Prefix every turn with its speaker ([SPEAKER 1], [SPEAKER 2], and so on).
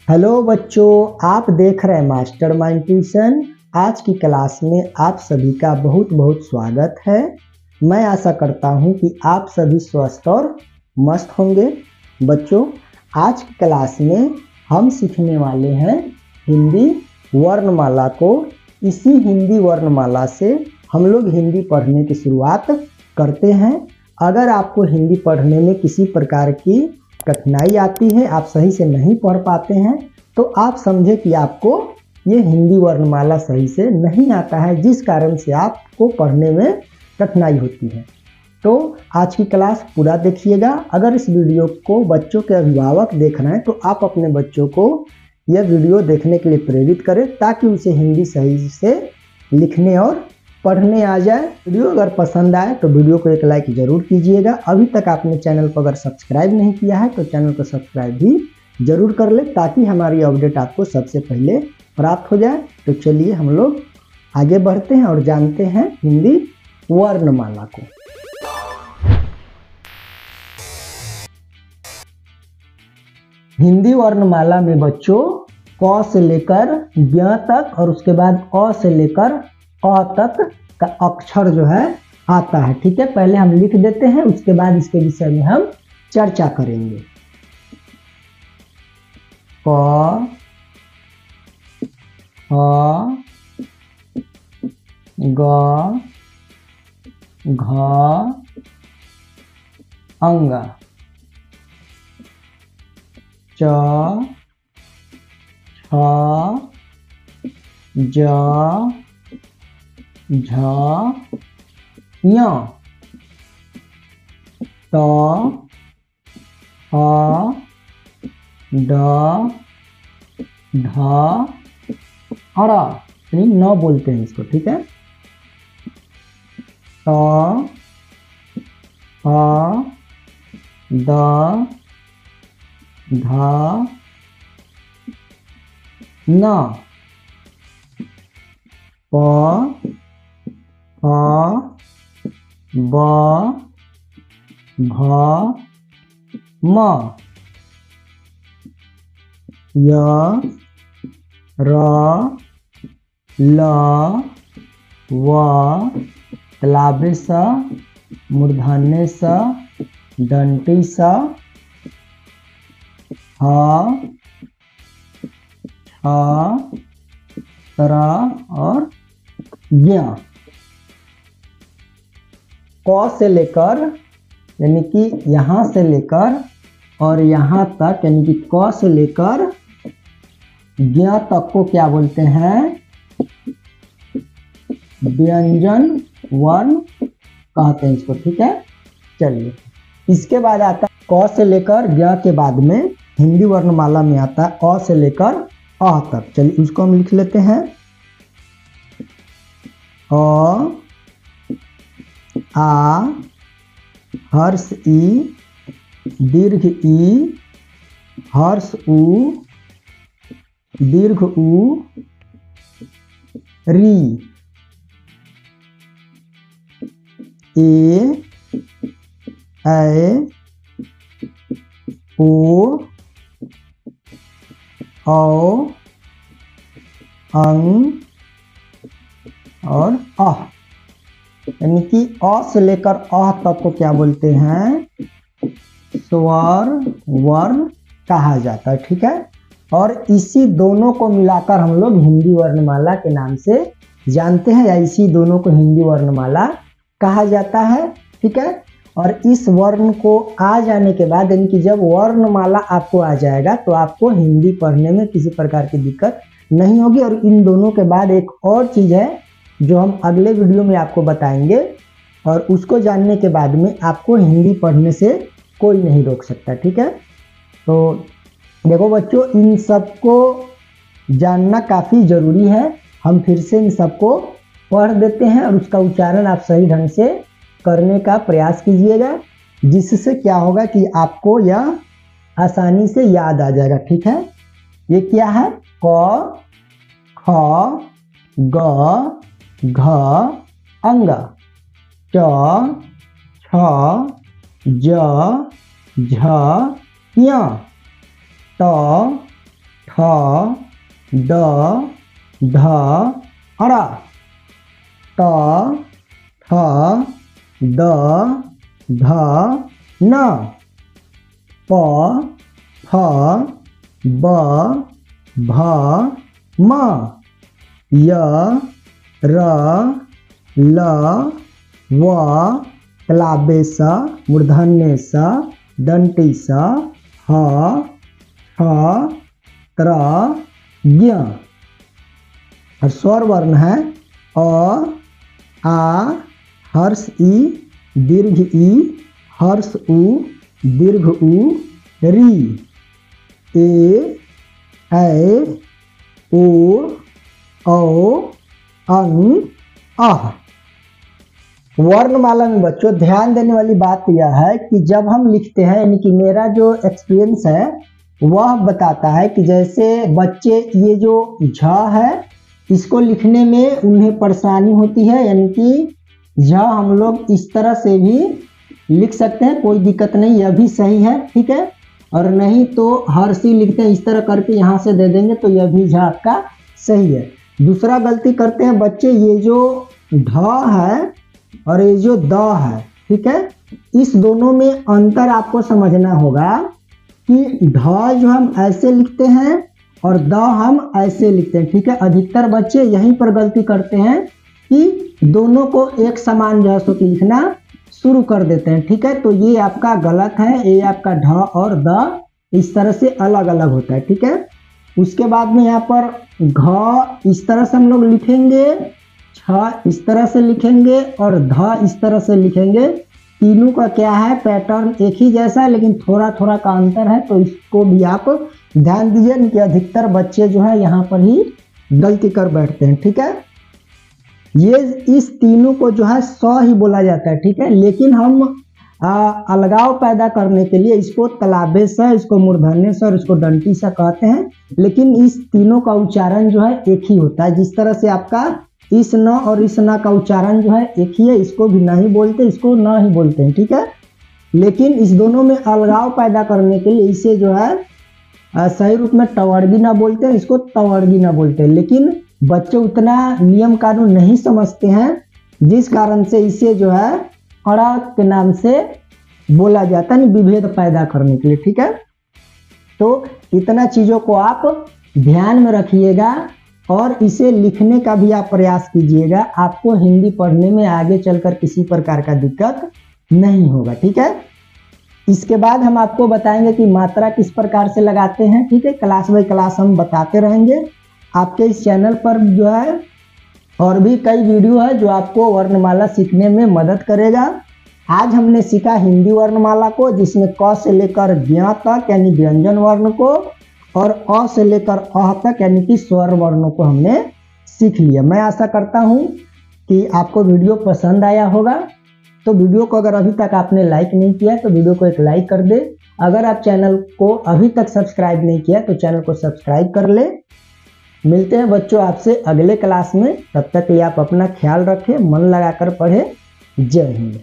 [SPEAKER 1] Hello बच्चों, आप देख रहे हैं मास्टर माइंड ट्यूशन। आज की क्लास में आप सभी का बहुत बहुत स्वागत है। मैं आशा करता हूं कि आप सभी स्वस्थ और मस्त होंगे। बच्चों, आज की क्लास में हम सीखने वाले हैं हिंदी वर्णमाला को। इसी हिंदी वर्णमाला से हम लोग हिंदी पढ़ने की शुरुआत करते हैं। अगर आपको हिंदी पढ़ने में किसी प्रकार की कठिनाई आती है, आप सही से नहीं पढ़ पाते हैं, तो आप समझे कि आपको ये हिंदी वर्णमाला सही से नहीं आता है, जिस कारण से आपको पढ़ने में कठिनाई होती है। तो आज की क्लास पूरा देखिएगा। अगर इस वीडियो को बच्चों के अभिभावक देख रहे हैं तो आप अपने बच्चों को यह वीडियो देखने के लिए प्रेरित करें, ताकि उसे हिंदी सही से लिखने और पढ़ने आ जाए। वीडियो अगर पसंद आए तो वीडियो को एक लाइक जरूर कीजिएगा। अभी तक आपने चैनल को अगर सब्सक्राइब नहीं किया है तो चैनल को सब्सक्राइब भी जरूर कर ले, ताकि हमारी अपडेट आपको सबसे पहले प्राप्त हो जाए। तो चलिए हम लोग आगे बढ़ते हैं और जानते हैं हिंदी वर्णमाला को। हिंदी वर्णमाला में बच्चों क से लेकर ज्ञ तक और उसके बाद अ से लेकर अ तक का अक्षर जो है आता है। ठीक है, पहले हम लिख देते हैं, उसके बाद इसके विषय में हम चर्चा करेंगे। क, ख, ग, घ, अंग, च, छ, ज, झ, ञ, त, ह, ड, ढ, और यानी न बोलते हैं इसको। ठीक है, त, ह, द, ध, न, प, फ, ब, भ, म, य, र, ल, व, तालव्य स, मूर्धन्य स, दंती स, ह, छ, तर और ज्ञ। क से लेकर यानी कि यहाँ से लेकर और यहाँ तक, यानी कि क से लेकर ज्ञ तक को क्या बोलते हैं? व्यंजन वर्ण कहते हैं इसको। ठीक है, चलिए इसके बाद आता है क से लेकर ज्ञ के बाद में हिंदी वर्णमाला में आता है अ से लेकर अ तक। चलिए उसको हम लिख लेते हैं। अ, आ, हर्ष ई, दीर्घ ई, हर्ष उ, दीर्घ उ, री, ए, ऐ, ओ, औ, अंग और अह। यानी कि अ से लेकर अह तक को क्या बोलते हैं? स्वर वर्ण कहा जाता है। ठीक है, और इसी दोनों को मिलाकर हम लोग हिंदी वर्णमाला के नाम से जानते हैं, या इसी दोनों को हिंदी वर्णमाला कहा जाता है। ठीक है, और इस वर्ण को आ जाने के बाद, यानी कि जब वर्णमाला आपको आ जाएगा तो आपको हिंदी पढ़ने में किसी प्रकार की दिक्कत नहीं होगी। और इन दोनों के बाद एक और चीज है जो हम अगले वीडियो में आपको बताएंगे, और उसको जानने के बाद में आपको हिंदी पढ़ने से कोई नहीं रोक सकता। ठीक है, तो देखो बच्चों, इन सबको जानना काफ़ी ज़रूरी है। हम फिर से इन सबको पढ़ देते हैं और उसका उच्चारण आप सही ढंग से करने का प्रयास कीजिएगा, जिससे क्या होगा कि आपको यह आसानी से याद आ जाएगा। ठीक है, ये क्या है? क, ख, ग, घ, अंग, च, छ, ज, झ, ञ, त, ठ, ठ ड ढ ड़ ट ठ ड ढ न प फ ब भ म य र ल व तालव्य स मूर्धन्य स दंती स ह ठ त्र ज्ञ। और स्वर वर्ण है अ आ हर्ष ई दीर्घ ई हर्ष उ दीर्घ उ री ए ऐ ओ औ अं अह। वर्णमाला में बच्चों ध्यान देने वाली बात यह है कि जब हम लिखते हैं, यानी कि मेरा जो एक्सपीरियंस है वह बताता है कि जैसे बच्चे ये जो झ है इसको लिखने में उन्हें परेशानी होती है, यानी कि झ हम लोग इस तरह से भी लिख सकते हैं, कोई दिक्कत नहीं, यह भी सही है, ठीक है। और नहीं तो हर्षी लिखते हैं इस तरह करके यहाँ से दे देंगे तो यह भी झ आपका सही है। दूसरा गलती करते हैं बच्चे, ये जो ढ है और ये जो द है, ठीक है, इस दोनों में अंतर आपको समझना होगा कि ढ जो हम ऐसे लिखते हैं और द हम ऐसे लिखते हैं, ठीक है। अधिकतर बच्चे यहीं पर गलती करते हैं कि दोनों को एक समान जो है सो लिखना शुरू कर देते हैं, ठीक है। तो ये आपका गलत है, ये आपका ढ और द इस तरह से अलग अलग होता है, ठीक है। उसके बाद में यहाँ पर घ इस तरह से हम लोग लिखेंगे, छ इस तरह से लिखेंगे और ध इस तरह से लिखेंगे। तीनों का क्या है पैटर्न एक ही जैसा है, लेकिन थोड़ा थोड़ा का अंतर है, तो इसको भी आप ध्यान दीजिए कि अधिकतर बच्चे जो है यहाँ पर ही गलती कर बैठते हैं, ठीक है। ये इस तीनों को जो है स ही बोला जाता है, ठीक है, लेकिन हम अलगाव पैदा करने के लिए इसको तालव्य स, इसको मूर्धन्य स और इसको दंती स कहते हैं, लेकिन इस तीनों का उच्चारण जो है एक ही होता है। जिस तरह से आपका इस न और इस न का उच्चारण जो है एक ही है, इसको भी नहीं बोलते, इसको न ही बोलते हैं, ठीक है। लेकिन इस दोनों में अलगाव पैदा करने के लिए इसे जो है सही रूप में टवर्गी ना बोलते हैं, इसको तवर्गी ना बोलते हैं, लेकिन बच्चे उतना नियम कानून नहीं समझते हैं, जिस कारण से इसे जो है अड़ा के नाम से बोला जाता है, विभेद पैदा करने के लिए, ठीक है। तो इतना चीज़ों को आप ध्यान में रखिएगा और इसे लिखने का भी आप प्रयास कीजिएगा, आपको हिंदी पढ़ने में आगे चलकर किसी प्रकार का दिक्कत नहीं होगा, ठीक है। इसके बाद हम आपको बताएंगे कि मात्रा किस प्रकार से लगाते हैं, ठीक है। क्लास बाय क्लास हम बताते रहेंगे। आपके इस चैनल पर जो है और भी कई वीडियो है जो आपको वर्णमाला सीखने में मदद करेगा। आज हमने सीखा हिंदी वर्णमाला को, जिसमें क से लेकर ज्ञ तक यानी व्यंजन वर्ण को और अ से लेकर अह तक यानी कि स्वर वर्णों को हमने सीख लिया। मैं आशा करता हूँ कि आपको वीडियो पसंद आया होगा। तो वीडियो को अगर अभी तक आपने लाइक नहीं किया तो वीडियो को एक लाइक कर दे। अगर आप चैनल को अभी तक सब्सक्राइब नहीं किया तो चैनल को सब्सक्राइब कर ले। मिलते हैं बच्चों आपसे अगले क्लास में, तब तक ये आप अपना ख्याल रखें, मन लगाकर पढ़ें। जय हिंद।